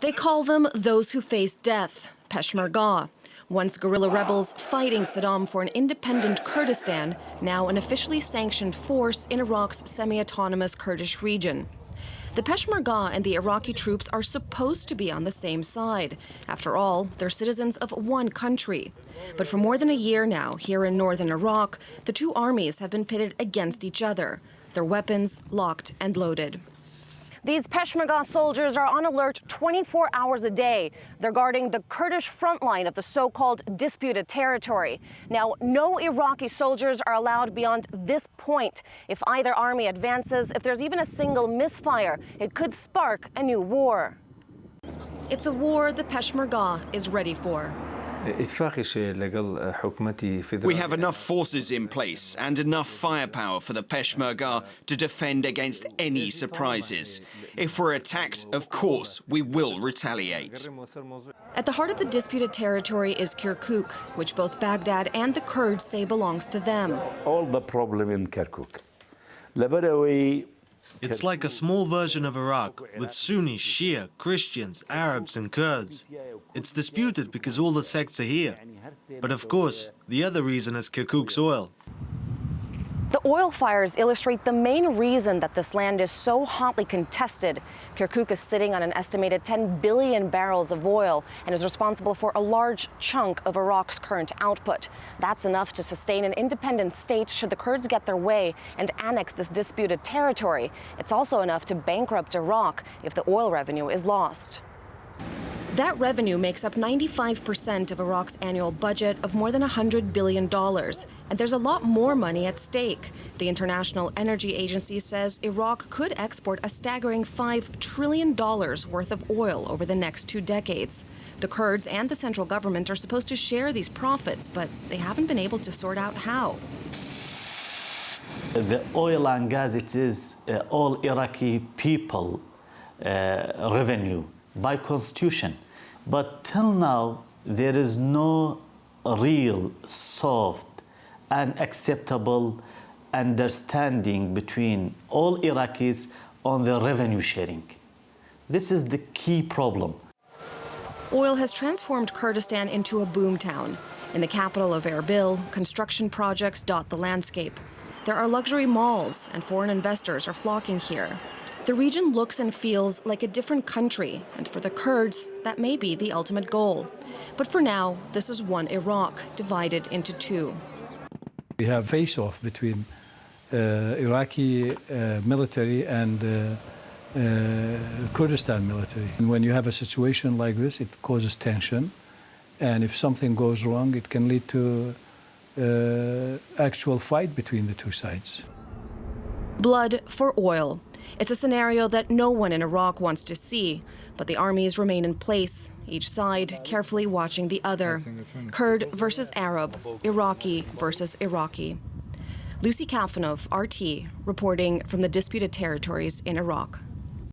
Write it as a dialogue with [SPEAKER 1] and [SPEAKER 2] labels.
[SPEAKER 1] They call them those who face death, Peshmerga. Once guerrilla rebels fighting Saddam for an independent Kurdistan, now an officially sanctioned force in Iraq's semi-autonomous Kurdish region. The Peshmerga and the Iraqi troops are supposed to be on the same side. After all, they're citizens of one country. But for more than a year now, here in northern Iraq, the two armies have been pitted against each other, their weapons locked and loaded. These Peshmerga soldiers are on alert 24 hours a day. They're guarding the Kurdish front line of the so-called disputed territory. Now, no Iraqi soldiers are allowed beyond this point. If either army advances, if there's even a single misfire, it could spark a new war. It's a war the Peshmerga is ready for.
[SPEAKER 2] We have enough forces in place and enough firepower for the Peshmerga to defend against any surprises. If we're attacked, of course, we will retaliate.
[SPEAKER 1] At the heart of the disputed territory is Kirkuk, which both Baghdad and the Kurds say belongs to them.
[SPEAKER 3] All the problem in Kirkuk.
[SPEAKER 4] It's like a small version of Iraq, with Sunni, Shia, Christians, Arabs and Kurds. It's disputed because all the sects are here. But of course, the other reason is Kirkuk's oil.
[SPEAKER 1] The oil fires illustrate the main reason that this land is so hotly contested. Kirkuk is sitting on an estimated 10 billion barrels of oil and is responsible for a large chunk of Iraq's current output. That's enough to sustain an independent state should the Kurds get their way and annex this disputed territory. It's also enough to bankrupt Iraq if the oil revenue is lost. That revenue makes up 95% of Iraq's annual budget of more than $100 billion. And there's a lot more money at stake. The International Energy Agency says Iraq could export a staggering $5 trillion worth of oil over the next 2 decades. The Kurds and the central government are supposed to share these profits, but they haven't been able to sort out how.
[SPEAKER 5] The oil and gas, it is all Iraqi people revenue by constitution. But till now, there is no real, soft, and acceptable understanding between all Iraqis on the revenue sharing. This is the key problem.
[SPEAKER 1] Oil has transformed Kurdistan into a boomtown. In the capital of Erbil, construction projects dot the landscape. There are luxury malls, and foreign investors are flocking here. The region looks and feels like a different country, and for the Kurds, that may be the ultimate goal. But for now, this is one Iraq divided into two.
[SPEAKER 6] We have face-off between Iraqi military and Kurdistan military. And when you have a situation like this, it causes tension. And if something goes wrong, it can lead to actual fight between the two sides.
[SPEAKER 1] Blood for oil. It's a scenario that no one in Iraq wants to see, but the armies remain in place, each side carefully watching the other. Kurd versus Arab, Iraqi versus Iraqi. Lucy Kafanov, RT, reporting from the disputed territories in Iraq.